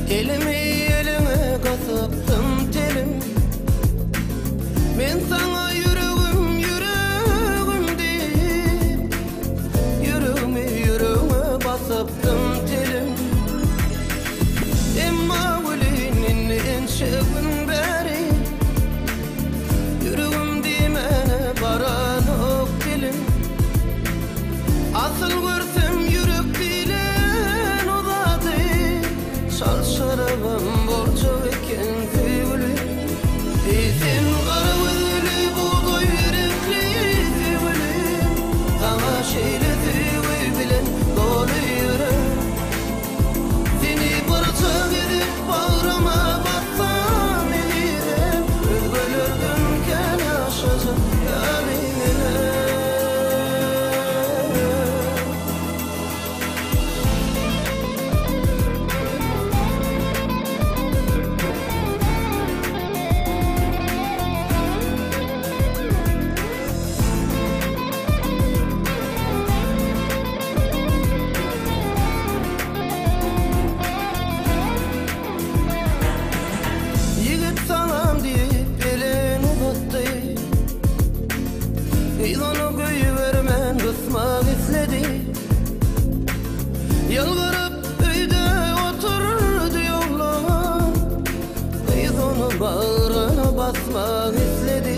Elimi eline katıptım telim. Men sana yüreğim deyip yüreğime basıptım telim. Emma gülünün enşeğin beri yüreğim dimene baranık dilim. Asıl görsem yürek bilen uzadı. Şal şarabım borcu eken sevgili. Sen kara gözlü buğday yürekli sevgili. Sana şeyle sevgi bilen dolu yürek. Seni parça edip bağrıma bassam elirim. Özgürlüğün ken yaşasın yaminle. Yigit salam deyip elin uzattı. Onu koyuvermen kısmak istedi. Yalvarıp öyde oturdu yollar. Onu bağrına basmak istedi.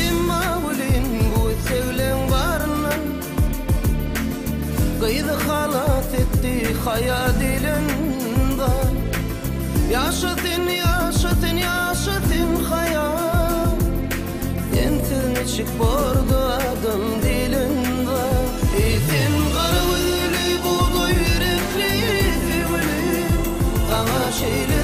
Emma gülün bu sevlen varından kıydı halat etti hayal dilinden. Yaşasın, yaşasın, yaşasın hayal. Sensiz çık bordu adım dilinde. Sen kara gözlü buğday yürekli sevgili. Sana şeyle